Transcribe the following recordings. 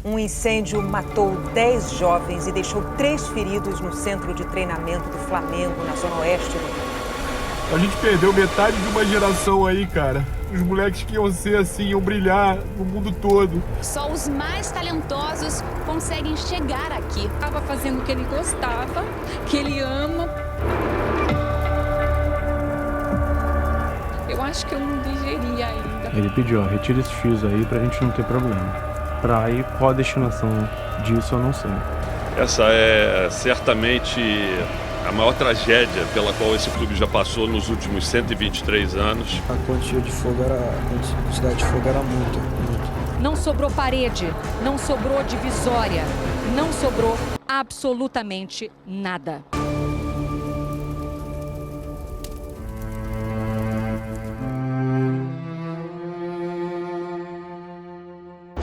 Um incêndio matou 10 jovens e deixou 3 feridos no centro de treinamento do Flamengo, na zona oeste do Rio. A gente perdeu metade de uma geração aí, cara. Os moleques que iam ser assim, iam brilhar no mundo todo. Só os mais talentosos conseguem chegar aqui. Estava fazendo o que ele gostava, que ele ama. Eu acho que eu não digeri ainda. Ele pediu, retira esses fios aí pra gente não ter problema. Pra aí, qual a destinação disso eu não sei. Essa é certamente a maior tragédia pela qual esse clube já passou nos últimos 123 anos. A quantidade de fogo era muito. Não sobrou parede, não sobrou divisória, não sobrou absolutamente nada.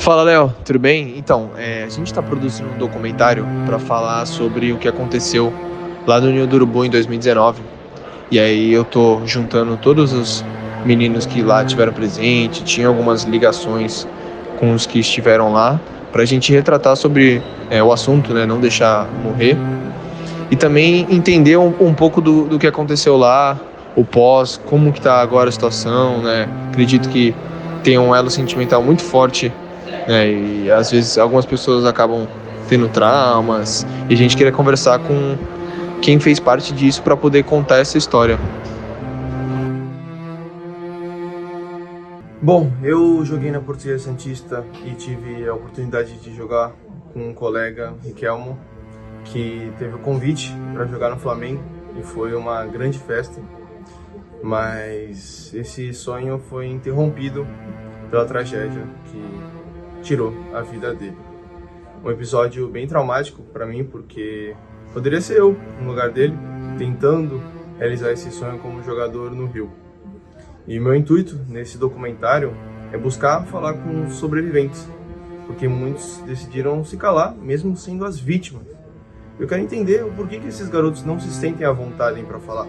Fala, Léo, tudo bem? Então, a gente está produzindo um documentário para falar sobre o que aconteceu lá no Ninho do Urubu em 2019. E aí eu tô juntando todos os meninos que lá tiveram presente, tinha algumas ligações com os que estiveram lá, para a gente retratar sobre o assunto, né? Não deixar morrer. E também entender um pouco do que aconteceu lá, o pós, como que tá agora a situação, né? Acredito que tem um elo sentimental muito forte, e às vezes algumas pessoas acabam tendo traumas, e a gente queria conversar com quem fez parte disso para poder contar essa história. Bom, eu joguei na Portuguesa Santista e tive a oportunidade de jogar com um colega, Riquelmo, que teve o convite para jogar no Flamengo e foi uma grande festa, mas esse sonho foi interrompido pela tragédia que tirou a vida dele. Um episódio bem traumático para mim, porque poderia ser eu no lugar dele, tentando realizar esse sonho como jogador no Rio. E meu intuito nesse documentário é buscar falar com os sobreviventes, porque muitos decidiram se calar, mesmo sendo as vítimas. Eu quero entender o porquê que esses garotos não se sentem à vontade para falar.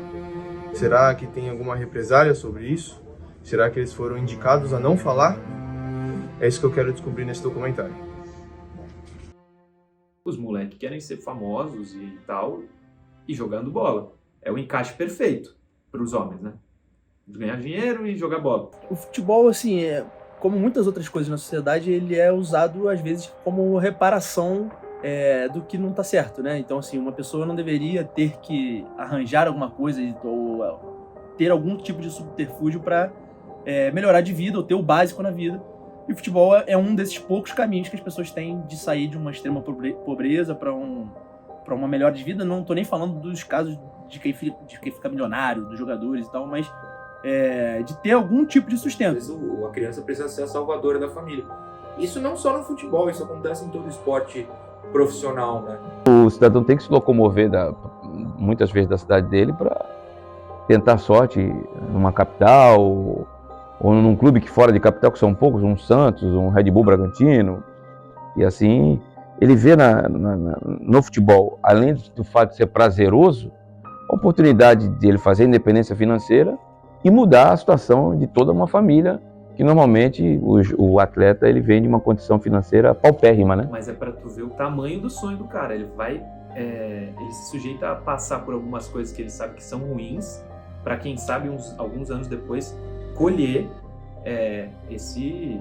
Será que tem alguma represália sobre isso? Será que eles foram indicados a não falar? É isso que eu quero descobrir nesse documentário. Os moleques querem ser famosos e tal, e jogando bola. É o encaixe perfeito para os homens, né? Ganhar dinheiro e jogar bola. O futebol, assim, como muitas outras coisas na sociedade, ele é usado, às vezes, como reparação do que não tá certo, né? Então, assim, uma pessoa não deveria ter que arranjar alguma coisa ou ter algum tipo de subterfúgio para melhorar de vida ou ter o básico na vida. E o futebol é um desses poucos caminhos que as pessoas têm de sair de uma extrema pobreza para uma melhora de vida. Não tô nem falando dos casos de quem fica milionário, dos jogadores e tal, mas de ter algum tipo de sustento. Às vezes a criança precisa ser a salvadora da família. Isso não só no futebol, isso acontece em todo esporte profissional, né? O cidadão tem que se locomover muitas vezes da cidade dele para tentar sorte numa capital ou num clube que fora de capital, que são poucos, um Santos, um Red Bull Bragantino. E assim, ele vê no futebol, além do fato de ser prazeroso, a oportunidade de ele fazer independência financeira e mudar a situação de toda uma família, que normalmente o atleta ele vem de uma condição financeira paupérrima, né? Mas é para tu ver o tamanho do sonho do cara. Ele se sujeita a passar por algumas coisas que ele sabe que são ruins, para quem sabe alguns anos depois colher esse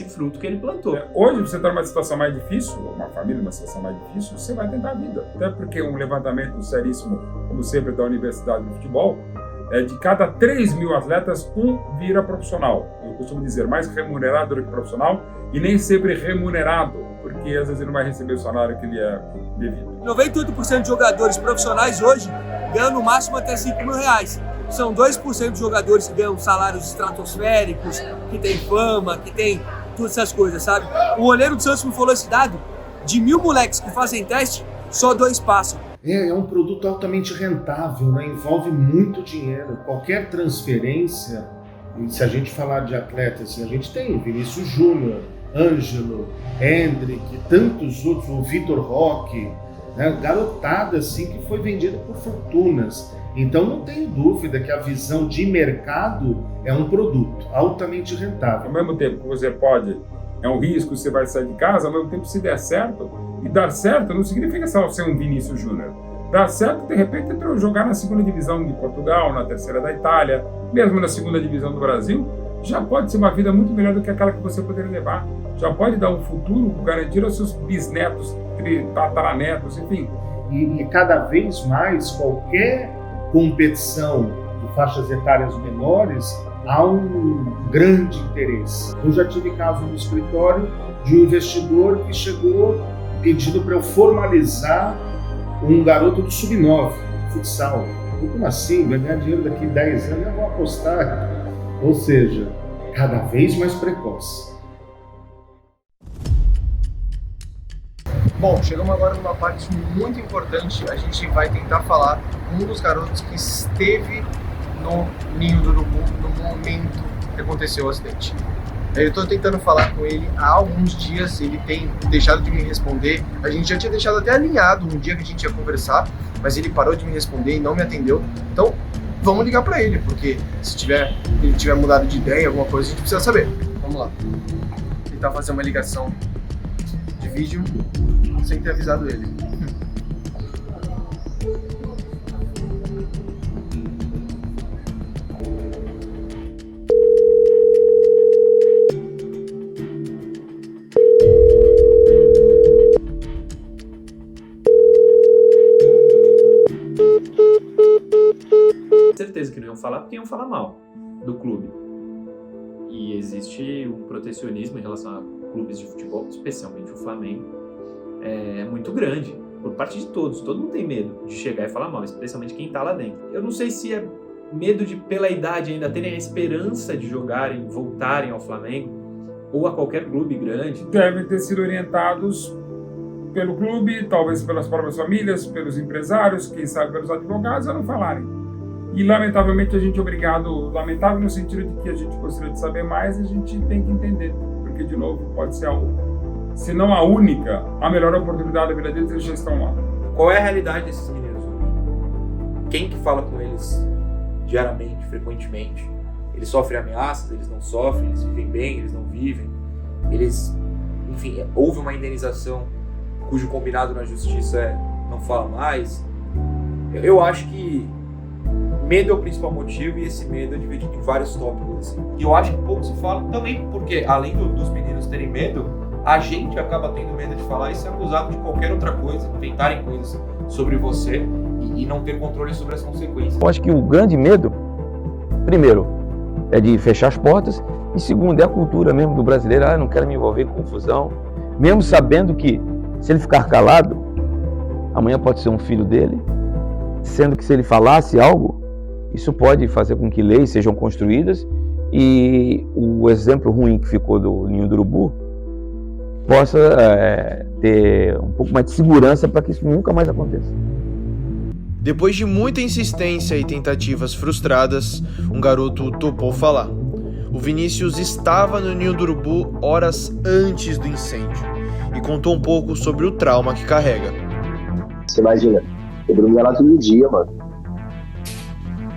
fruto que ele plantou. Hoje você está numa situação mais difícil, uma família numa situação mais difícil, você vai tentar a vida. Até porque um levantamento seríssimo, como sempre, da Universidade de Futebol, de cada 3 mil atletas, um vira profissional. Eu costumo dizer, mais remunerado do que profissional, e nem sempre remunerado, porque às vezes ele não vai receber o salário que lhe é devido. 98% de jogadores profissionais hoje ganham no máximo até R$5.000. São 2% de jogadores que ganham salários estratosféricos, que tem fama, que tem todas essas coisas, sabe? O olheiro do Santos me falou esse dado, de 1.000 moleques que fazem teste, só 2 passam. É um produto altamente rentável, né? Envolve muito dinheiro. Qualquer transferência, se a gente falar de atletas, a gente tem Vinícius Júnior, Ângelo, Hendrick, tantos outros, o Vitor Roque, né? Garotada assim que foi vendida por fortunas. Então não tenho dúvida que a visão de mercado é um produto altamente rentável. Ao mesmo tempo que você pode é um risco, você vai sair de casa, ao mesmo tempo se der certo, e dar certo não significa só ser um Vinícius Júnior. Dar certo, de repente, jogar na segunda divisão de Portugal, na terceira da Itália, mesmo na segunda divisão do Brasil, já pode ser uma vida muito melhor do que aquela que você poderia levar. Já pode dar um futuro garantido aos seus bisnetos, tataranetos, enfim. E cada vez mais, qualquer competição de faixas etárias menores, há um grande interesse. Eu já tive caso no escritório de um investidor que chegou pedindo para eu formalizar um garoto do sub-9, futsal. Como assim? Vai ganhar dinheiro daqui a 10 anos, eu vou apostar. Ou seja, cada vez mais precoce. Bom, chegamos agora numa parte muito importante. A gente vai tentar falar com um dos garotos que esteve no Ninho do Urubu no momento que aconteceu o acidente. Eu estou tentando falar com ele há alguns dias, ele tem deixado de me responder. A gente já tinha deixado até alinhado um dia que a gente ia conversar, mas ele parou de me responder e não me atendeu. Então, vamos ligar para ele, porque se ele tiver mudado de ideia, alguma coisa, a gente precisa saber. Vamos lá. Tentar fazer uma ligação de vídeo sem ter avisado ele. Certeza que não iam falar porque iam falar mal do clube. E existe um protecionismo em relação a clubes de futebol, especialmente o Flamengo, muito grande, por parte de todos. Todo mundo tem medo de chegar e falar mal, especialmente quem tá lá dentro. Eu não sei se é medo de, pela idade, ainda terem a esperança de jogarem, voltarem ao Flamengo ou a qualquer clube grande. Devem ter sido orientados pelo clube, talvez pelas próprias famílias, pelos empresários, quem sabe pelos advogados, a não falarem. E, lamentavelmente, a gente é obrigado, lamentável no sentido de que a gente gostaria de saber mais, a gente tem que entender, porque, de novo, pode ser se não a única, a melhor oportunidade da vida deles, eles já estão lá. Qual é a realidade desses meninos hoje? Quem que fala com eles diariamente, frequentemente? Eles sofrem ameaças, eles não sofrem, eles vivem bem, eles não vivem, enfim, houve uma indenização cujo combinado na justiça é não fala mais. Eu acho que medo é o principal motivo e esse medo é dividido em vários tópicos, assim. E eu acho que pouco se fala também porque, além dos meninos terem medo, a gente acaba tendo medo de falar e ser acusado de qualquer outra coisa, inventarem coisas sobre você e não ter controle sobre as consequências. Eu acho que o grande medo, primeiro, é de fechar as portas e segundo, é a cultura mesmo do brasileiro, não quero me envolver em confusão, mesmo sabendo que se ele ficar calado, amanhã pode ser um filho dele, sendo que se ele falasse algo, isso pode fazer com que leis sejam construídas e o exemplo ruim que ficou do Ninho do Urubu possa ter um pouco mais de segurança para que isso nunca mais aconteça. Depois de muita insistência e tentativas frustradas, um garoto topou falar. O Vinícius estava no Ninho do Urubu horas antes do incêndio e contou um pouco sobre o trauma que carrega. Você imagina, eu dormia lá todo dia, mano.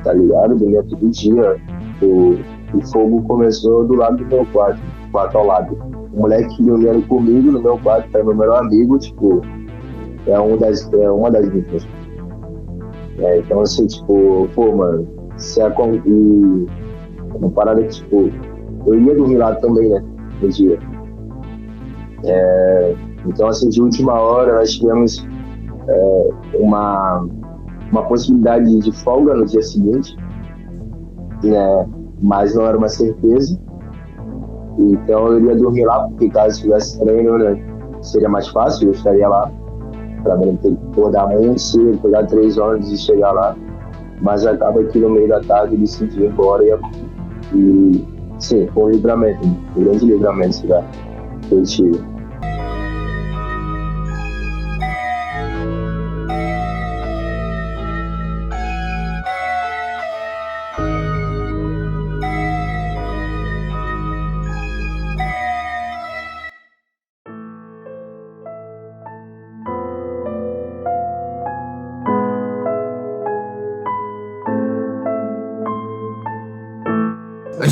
Tá ligado? Eu dormia todo dia. O fogo começou do lado do meu quarto ao lado. O moleque que dormia comigo no meu quarto, que era meu melhor amigo, tipo, é uma das vítimas. Então, assim, tipo, pô, mano, e uma parada que, tipo, eu ia dormir lá também, né, no dia. Então, assim, de última hora, nós tivemos uma possibilidade de folga no dia seguinte, né, mas não era uma certeza. Então eu iria dormir lá, porque caso tivesse treino, né, seria mais fácil, eu estaria lá, para não ter que acordar muito cedo, pegar 3 horas e chegar lá. Mas acaba que no meio da tarde ele se ir embora e sim, foi um livramento, um grande livramento que eu tive.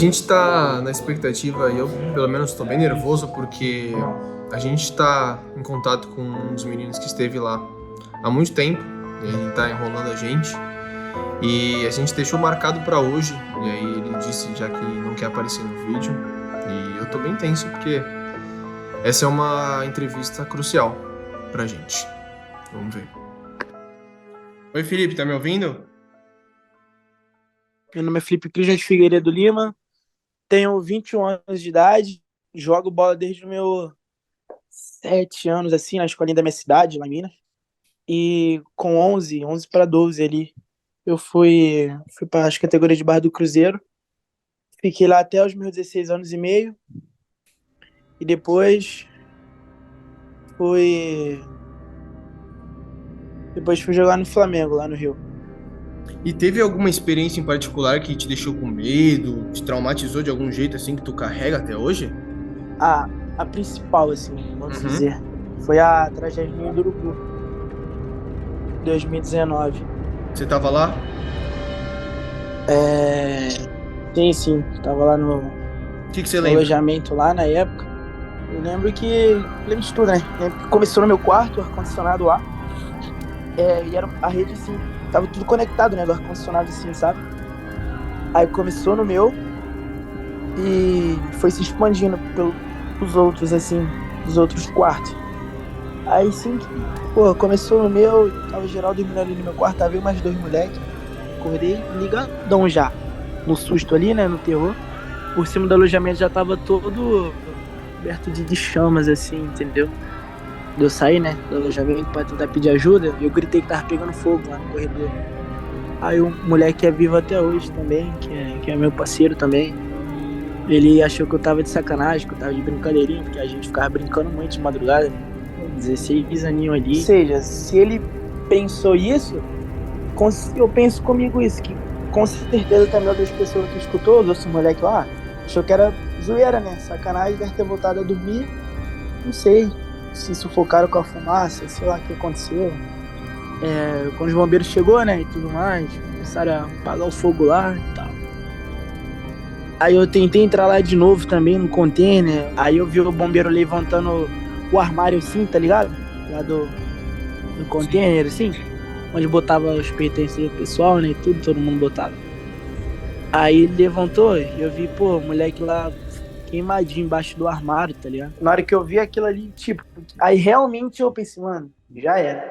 gente tá na expectativa, e eu pelo menos tô bem nervoso, porque a gente tá em contato com um dos meninos que esteve lá há muito tempo, e ele tá enrolando a gente, e a gente deixou marcado pra hoje, e aí ele disse já que não quer aparecer no vídeo, e eu tô bem tenso, porque essa é uma entrevista crucial pra gente. Vamos ver. Oi, Felipe, tá me ouvindo? Meu nome é Felipe Cristian de Figueiredo Lima, tenho 21 anos de idade, jogo bola desde os meus 7 anos, assim, na escolinha da minha cidade, lá em Minas. E com 11 para 12 ali, eu fui para as categorias de base do Cruzeiro. Fiquei lá até os meus 16 anos e meio. E depois fui jogar no Flamengo, lá no Rio. E teve alguma experiência em particular que te deixou com medo, te traumatizou de algum jeito assim que tu carrega até hoje? A principal, assim, vamos dizer, foi a tragédia do Urubu, 2019. Você tava lá? Sim, tava lá no que você lembra? alojamento lá na época. Eu lembro de tudo, né? Lembro que começou no meu quarto, o ar-condicionado lá, e era a rede assim, tava tudo conectado, né, do ar-condicionado assim, sabe? Aí começou no meu e foi se expandindo pelos outros, assim, dos outros quartos. Aí sim, começou no meu, tava geral dormindo ali no meu quarto, tava eu mais 2 moleques. Acordei ligadão já, no susto ali, né, no terror. Por cima do alojamento já tava todo coberto de chamas, assim, entendeu? Eu saí, né, do alojamento pra tentar pedir ajuda, e eu gritei que tava pegando fogo lá no corredor. Aí um moleque que é vivo até hoje também, que é meu parceiro também, ele achou que eu tava de sacanagem, que eu tava de brincadeirinha, porque a gente ficava brincando muito de madrugada, né? 16 aninhos ali. Ou seja, se ele pensou isso, eu penso comigo isso, que com certeza também outras pessoas que escutou, os outros moleques lá, achou que era zoeira, né, sacanagem, deve ter voltado a dormir, não sei. Se sufocaram com a fumaça, sei lá o que aconteceu. Quando os bombeiros chegou, né, e tudo mais, começaram a apagar o fogo lá e tal. Aí eu tentei entrar lá de novo também no container, aí eu vi o bombeiro levantando o armário assim, tá ligado? Lá do container, assim, onde botava os pertences do pessoal, né, e tudo, todo mundo botava. Aí ele levantou e eu vi, o moleque lá queimadinho embaixo do armário, tá ligado? Na hora que eu vi aquilo ali, tipo, aí realmente eu pensei, mano, já era.